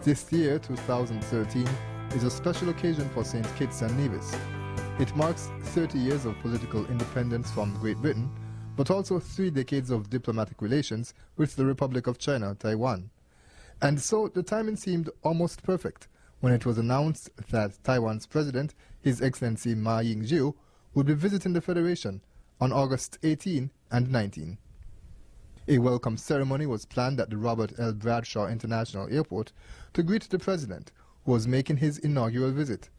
This year, 2013, is a special occasion for St. Kitts and Nevis. It marks 30 years of political independence from Great Britain, but also 3 decades of diplomatic relations with the Republic of China, Taiwan. And so the timing seemed almost perfect when it was announced that Taiwan's president, His Excellency Ma Ying-jeou, would be visiting the Federation on August 18 and 19. A welcome ceremony was planned at the Robert L. Bradshaw International Airport to greet the president, who was making his inaugural visit.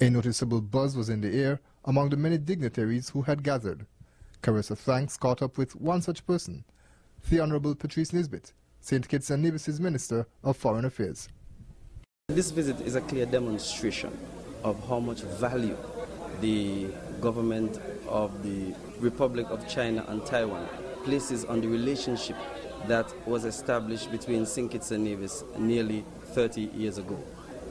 A noticeable buzz was in the air among the many dignitaries who had gathered. Carissa Franks caught up with one such person, the Honorable Patrice Nisbet, St. Kitts and Nevis's Minister of Foreign Affairs. This visit is a clear demonstration of how much value the government of the Republic of China and Taiwan places on the relationship that was established between St. Kitts and Nevis nearly 30 years ago.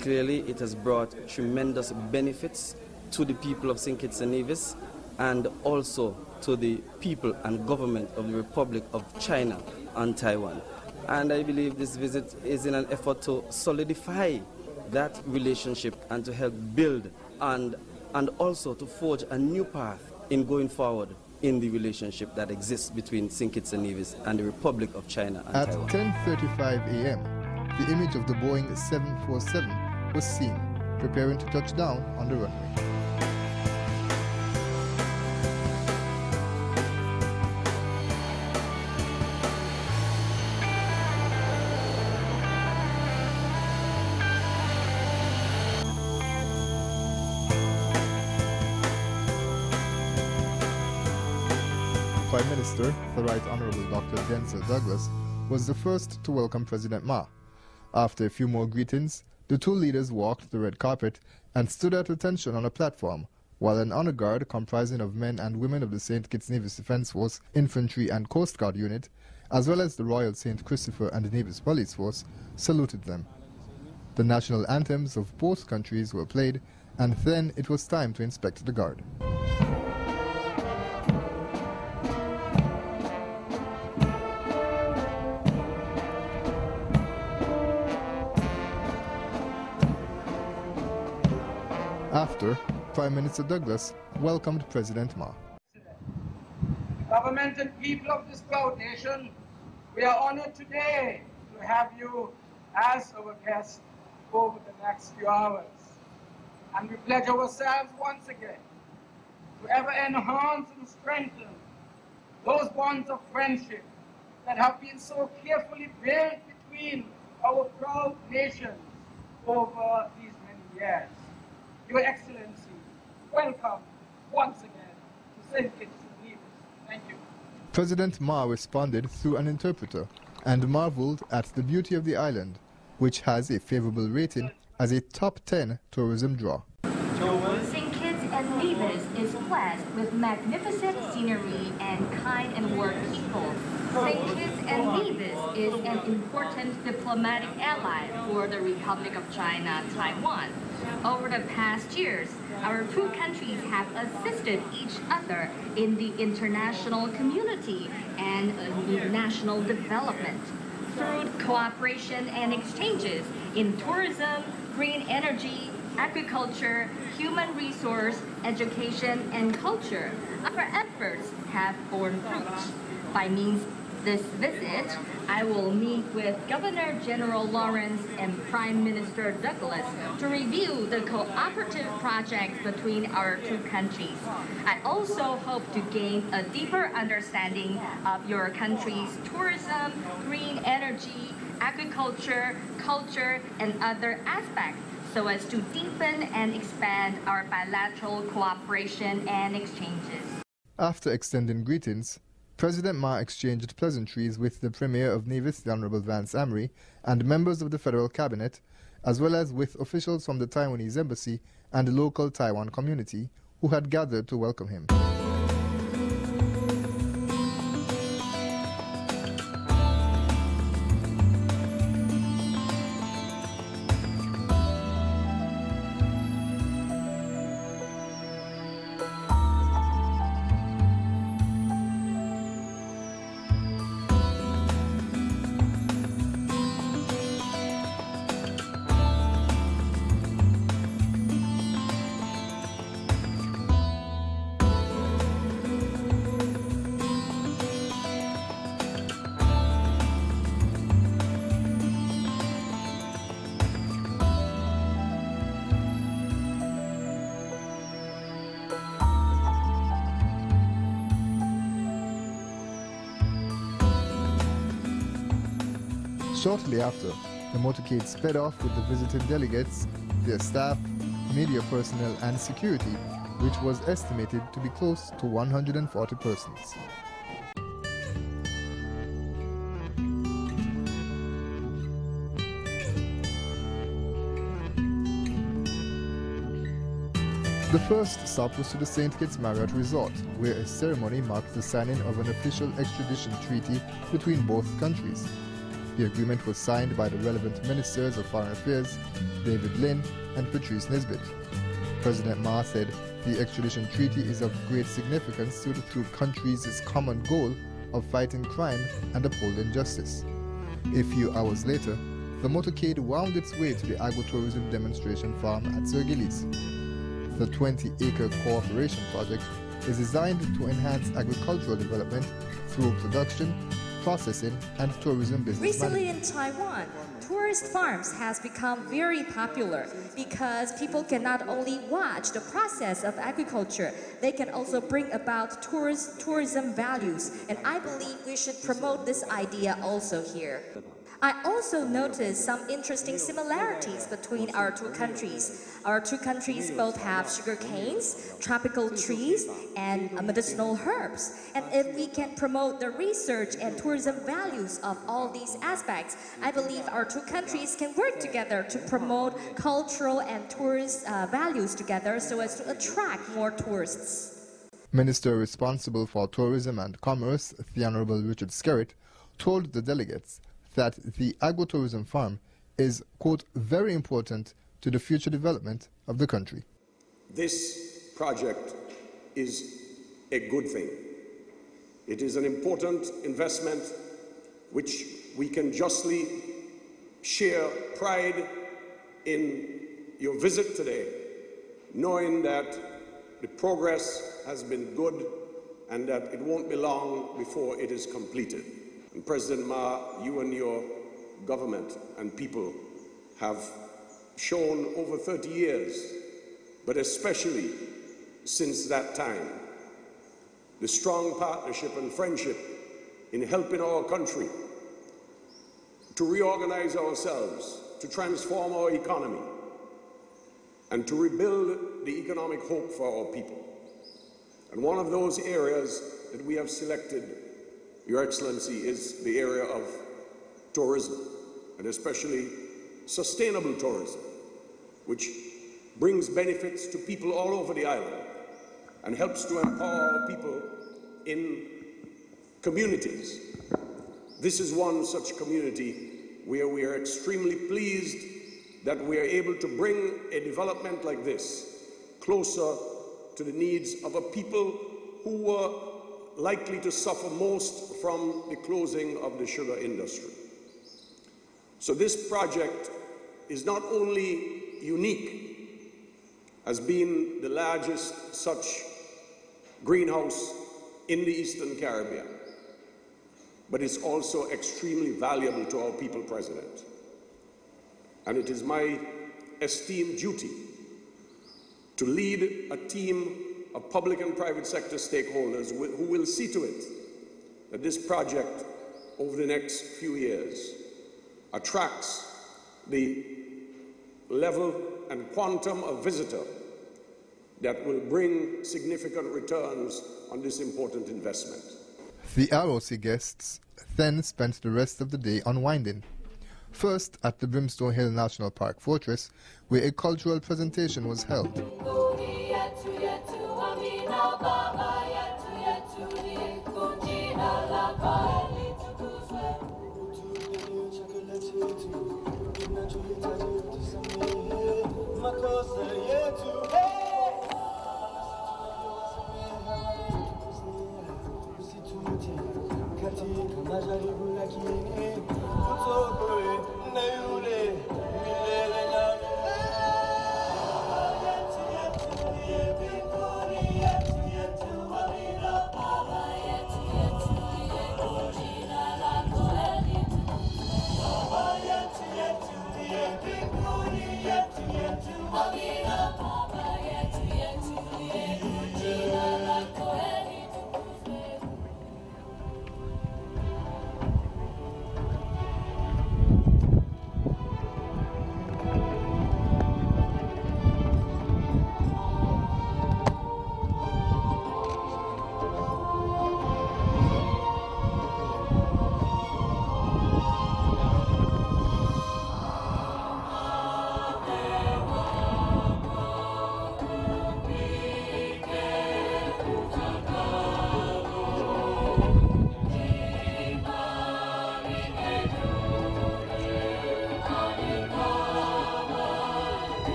Clearly, it has brought tremendous benefits to the people of St. Kitts and Nevis and also to the people and government of the Republic of China and Taiwan. And I believe this visit is in an effort to solidify that relationship and to help build and also to forge a new path in going forward in the relationship that exists between St. Kitts and Nevis and the Republic of China and Taiwan. At 10:35 a.m., the image of the Boeing 747 was seen, preparing to touch down on the runway. Prime Minister, the Right Honourable Dr. Denzel Douglas, was the first to welcome President Ma. After a few more greetings, the two leaders walked the red carpet and stood at attention on a platform, while an honour guard comprising of men and women of the St. Kitts Nevis Defence Force Infantry and Coast Guard Unit, as well as the Royal St. Christopher and Nevis Police Force, saluted them. The national anthems of both countries were played, and then it was time to inspect the guard. After, Prime Minister Douglas welcomed President Ma. Government and people of this proud nation, we are honored today to have you as our guest over the next few hours. And we pledge ourselves once again to ever enhance and strengthen those bonds of friendship that have been so carefully built between our proud nations over these many years. Your Excellency, welcome once again to St. Kitts and Nevis. Thank you. President Ma responded through an interpreter and marveled at the beauty of the island, which has a favorable rating as a top 10 tourism draw. St. Kitts and Nevis is blessed with magnificent scenery and kind and warm people. St. Kitts and Nevis is an important diplomatic ally for the Republic of China, Taiwan. Over the past years, our two countries have assisted each other in the international community and national development through cooperation and exchanges in tourism, green energy, agriculture, human resource, education, and culture. Our efforts have borne fruit. By means this visit, I will meet with Governor General Lawrence and Prime Minister Douglas to review the cooperative projects between our two countries. I also hope to gain a deeper understanding of your country's tourism, green energy, agriculture, culture, and other aspects, so as to deepen and expand our bilateral cooperation and exchanges. After extending greetings, President Ma exchanged pleasantries with the Premier of Nevis, the Honourable Vance Amory, and members of the federal cabinet, as well as with officials from the Taiwanese embassy and the local Taiwan community who had gathered to welcome him. Shortly after, the motorcade sped off with the visiting delegates, their staff, media personnel and security, which was estimated to be close to 140 persons. The first stop was to the St. Kitts Marriott Resort, where a ceremony marked the signing of an official extradition treaty between both countries. The agreement was signed by the relevant ministers of Foreign Affairs, David Lynn and Patrice Nisbet. President Ma said the extradition treaty is of great significance to the two countries' common goal of fighting crime and upholding justice. A few hours later, the motorcade wound its way to the agritourism demonstration farm at Sir Gillies. The 20-acre cooperation project is designed to enhance agricultural development through production, processing, and tourism business Recently management. in Taiwan, tourist farms has become very popular because people can not only watch the process of agriculture, they can also bring about tourism values. And I believe we should promote this idea also here. I also noticed some interesting similarities between our two countries. Our two countries both have sugar canes, tropical trees, and medicinal herbs. And if we can promote the research and tourism values of all these aspects, I believe our two countries can work together to promote cultural and tourist values together so as to attract more tourists. Minister responsible for tourism and commerce, the Honorable Richard Skerritt, told the delegates that the agritourism farm is, quote, very important to the future development of the country. This project is a good thing. It is an important investment which we can justly share pride in your visit today, knowing that the progress has been good and that it won't be long before it is completed. And President Ma, you and your government and people have shown over 30 years, but especially since that time, the strong partnership and friendship in helping our country to reorganize ourselves, to transform our economy, and to rebuild the economic hope for our people. And one of those areas that we have selected, Your Excellency, is the area of tourism, and especially sustainable tourism, which brings benefits to people all over the island and helps to empower our people in communities. This is one such community where we are extremely pleased that we are able to bring a development like this closer to the needs of a people who were likely to suffer most from the closing of the sugar industry. So this project is not only unique as being the largest such greenhouse in the Eastern Caribbean, but it's also extremely valuable to our people, President. And it is my esteemed duty to lead a team of public and private sector stakeholders who will see to it that this project over the next few years attracts the level and quantum of visitor that will bring significant returns on this important investment. The ROC guests then spent the rest of the day unwinding. First at the Brimstone Hill National Park Fortress, where a cultural presentation was held.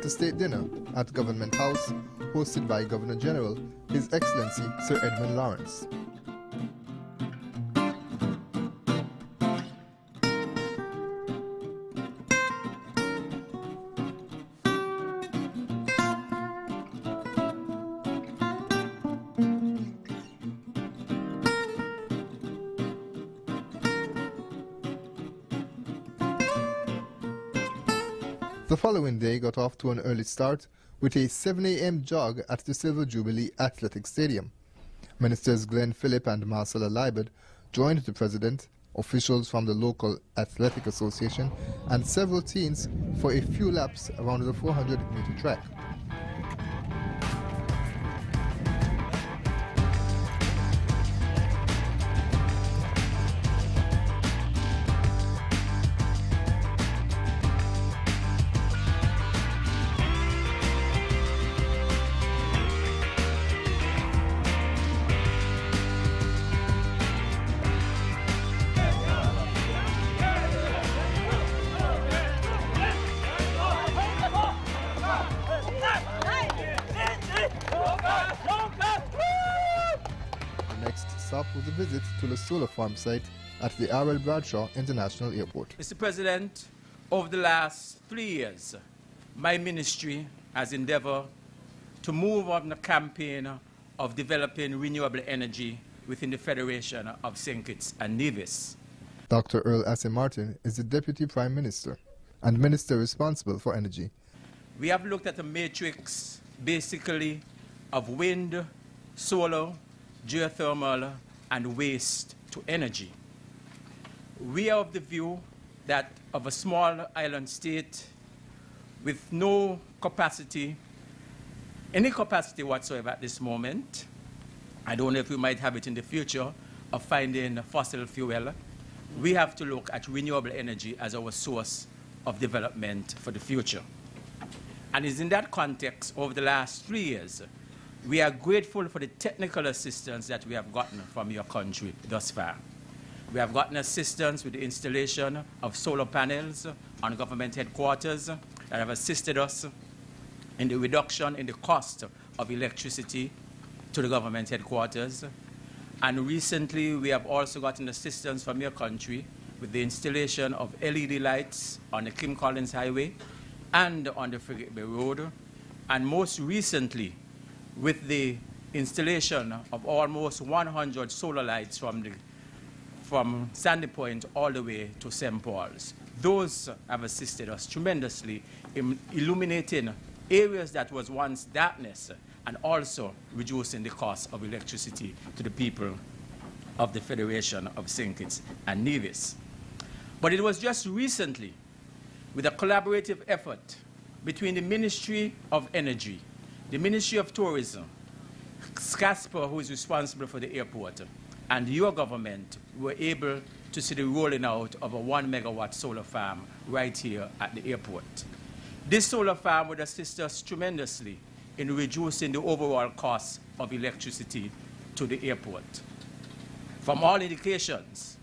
a state dinner at Government House hosted by Governor General His Excellency Sir Edmund Lawrence. The following day got off to an early start with a 7 a.m. jog at the Silver Jubilee Athletic Stadium. Ministers Glenn Phillip and Marcella Liebert joined the president, officials from the local athletic association, and several teams for a few laps around the 400-meter track. Stop with a visit to the solar farm site at the R.L. Bradshaw International Airport. Mr. President, over the last 3 years, my ministry has endeavored to move on the campaign of developing renewable energy within the Federation of St. Kitts and Nevis. Dr. Earl Asser Martin is the Deputy Prime Minister and Minister responsible for energy. We have looked at a matrix basically of wind, solar, geothermal, and waste to energy. We are of the view that of a small island state with no capacity, any capacity whatsoever at this moment, I don't know if we might have it in the future, of finding fossil fuel, we have to look at renewable energy as our source of development for the future. And it's in that context, over the last 3 years, we are grateful for the technical assistance that we have gotten from your country thus far. We have gotten assistance with the installation of solar panels on government headquarters that have assisted us in the reduction in the cost of electricity to the government headquarters. And recently, we have also gotten assistance from your country with the installation of LED lights on the Kim Collins Highway and on the Frigate Bay Road. And most recently, with the installation of almost 100 solar lights from Sandy Point all the way to St. Paul's. Those have assisted us tremendously in illuminating areas that was once darkness and also reducing the cost of electricity to the people of the Federation of St. Kitts and Nevis. But it was just recently, with a collaborative effort between the Ministry of Energy, the Ministry of Tourism, SCASPA, who is responsible for the airport, and your government were able to see the rolling out of a 1 megawatt solar farm right here at the airport. This solar farm would assist us tremendously in reducing the overall cost of electricity to the airport. From all indications,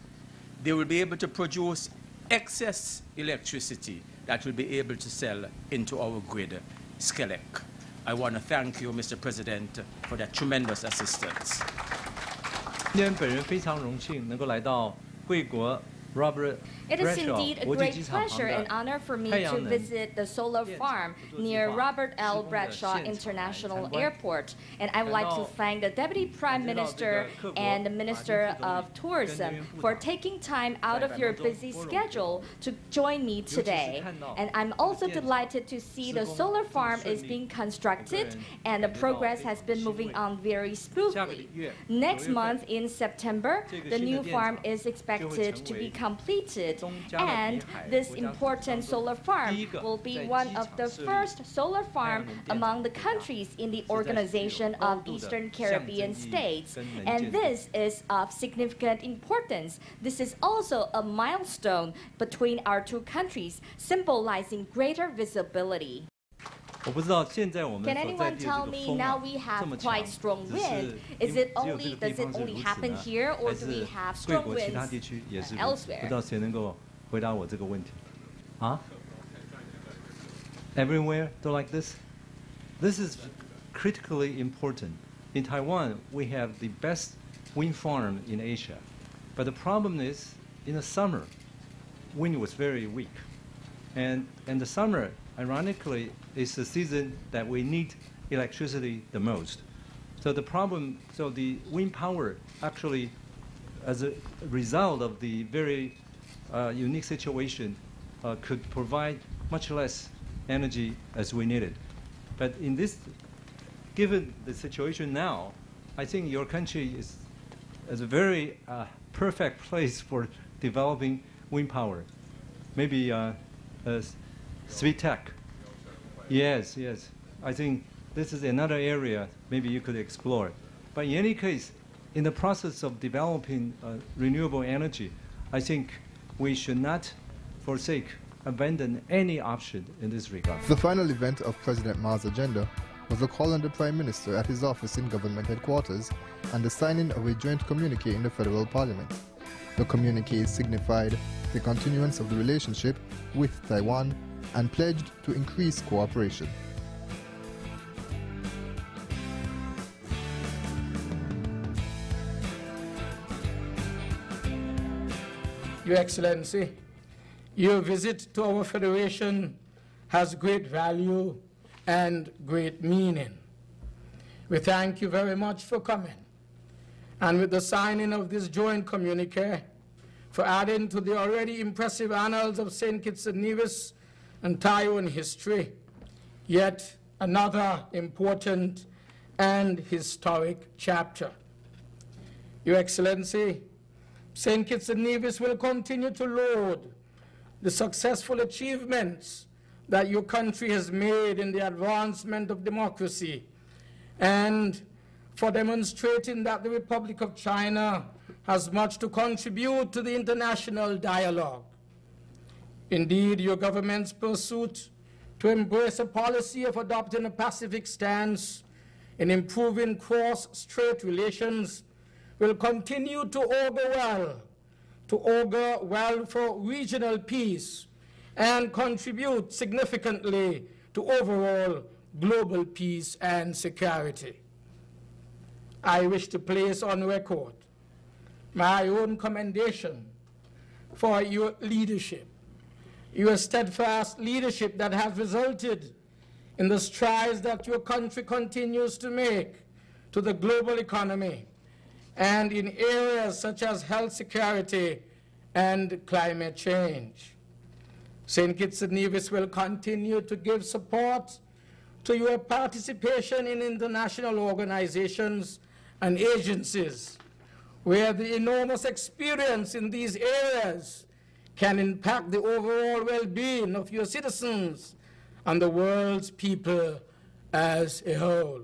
they will be able to produce excess electricity that will be able to sell into our grid, SCELEC. I want to thank you, Mr. President, for that tremendous assistance. 今天本人非常荣幸能够来到贵国 Robert It is Bradshaw indeed a great pleasure and honor for me to visit the solar farm near Robert L. Bradshaw International Airport. And I would like to thank the Deputy Prime Minister and the Minister of Tourism for taking time out of your busy schedule to join me today. And I'm also delighted to see the solar farm is being constructed and the progress has been moving on very smoothly. Next month in September, the new farm is expected to be completed, and this important solar farm will be one of the first solar farm among the countries in the Organization of Eastern Caribbean States, and this is of significant importance. This is also a milestone between our two countries, symbolizing greater visibility. Can anyone tell me, now we have quite strong wind, does it only happen here, or do we have strong winds elsewhere? everywhere do like this. This is critically important. In Taiwan, we have the best wind farm in Asia. But the problem is, in the summer, wind was very weak. And the summer, ironically, is the season that we need electricity the most. So the wind power actually, as a result of the very unique situation, could provide much less energy as we needed. But in this, given the situation now, I think your country is a very perfect place for developing wind power. Maybe sweet tech. Yes. I think this is another area maybe you could explore. But in any case, in the process of developing renewable energy, I think we should not abandon any option in this regard. The final event of President Ma's agenda was a call on the Prime Minister at his office in government headquarters and the signing of a joint communique in the Federal Parliament. The communique signified the continuance of the relationship with Taiwan and pledged to increase cooperation. Your Excellency, your visit to our Federation has great value and great meaning. We thank you very much for coming, and with the signing of this joint communique, for adding to the already impressive annals of St. Kitts and Nevis and Taiwan history, yet another important and historic chapter. Your Excellency, St. Kitts and Nevis will continue to laud the successful achievements that your country has made in the advancement of democracy and for demonstrating that the Republic of China has much to contribute to the international dialogue. Indeed, your government's pursuit to embrace a policy of adopting a pacific stance in improving cross-strait relations will continue to augur well for regional peace and contribute significantly to overall global peace and security. I wish to place on record my own commendation for your leadership, your steadfast leadership that has resulted in the strides that your country continues to make to the global economy and in areas such as health security and climate change. St. Kitts and Nevis will continue to give support to your participation in international organizations and agencies where the enormous experience in these areas can impact the overall well-being of your citizens and the world's people as a whole.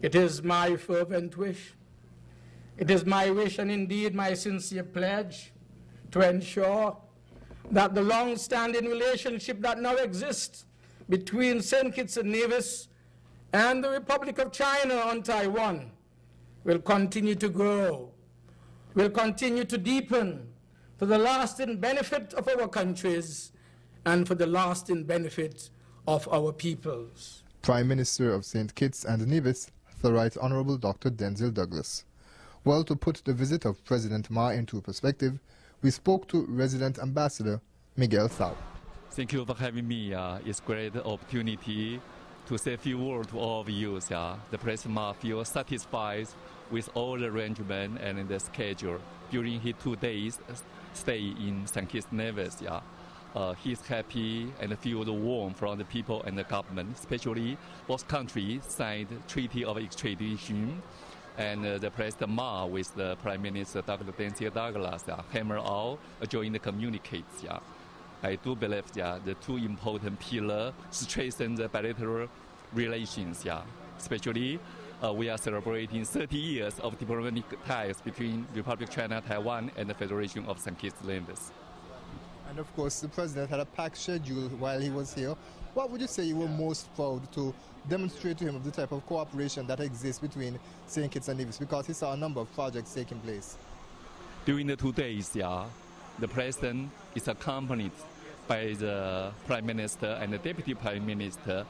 It is my fervent wish, it is my wish and indeed my sincere pledge to ensure that the long-standing relationship that now exists between St. Kitts and Nevis and the Republic of China on Taiwan will continue to grow, will continue to deepen for the lasting benefit of our countries and for the lasting benefit of our peoples. Prime Minister of St. Kitts and Nevis, the Right Honourable Dr. Denzil Douglas. Well, to put the visit of President Ma into perspective, we spoke to resident ambassador Miguel Thao. Thank you for having me. It's a great opportunity to say a few words to all of you. The President Ma feels satisfied with all the arrangement and the schedule during his 2 days stay in St. Kitts and Nevis. He's happy and feels warm from the people and the government, especially both countries signed Treaty of Extradition, and the President Ma with the Prime Minister Dr. Denzil Douglas hammer out joint communicates. I do believe the two important pillars strengthen the bilateral relations. Especially, we are celebrating 30 years of diplomatic ties between Republic of China, Taiwan, and the Federation of St. Kitts and Nevis. And of course, the President had a packed schedule while he was here. What would you say you were most proud to demonstrate to him of the type of cooperation that exists between St. Kitts and Nevis, because he saw a number of projects taking place? During the 2 days, the President is accompanied by the Prime Minister and the Deputy Prime Minister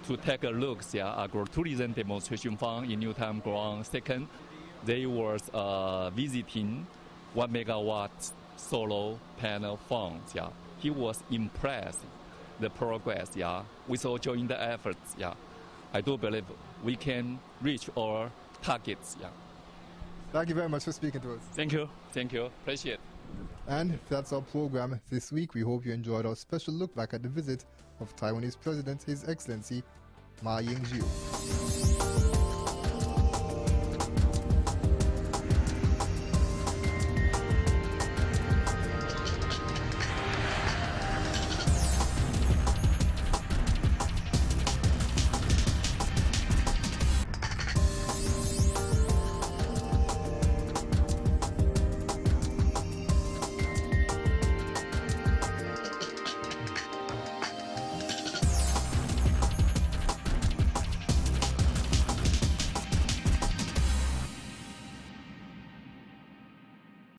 to take a look at agro-tourism demonstration farm in New Time Ground. Second, they were visiting 1 megawatt solar panel farm. He was impressed the progress. We saw joint the efforts. I do believe we can reach our targets. Thank you very much for speaking to us. Thank you. Appreciate it. And that's our program this week. We hope you enjoyed our special look back at the visit of Taiwanese President His Excellency Ma Ying-jeou.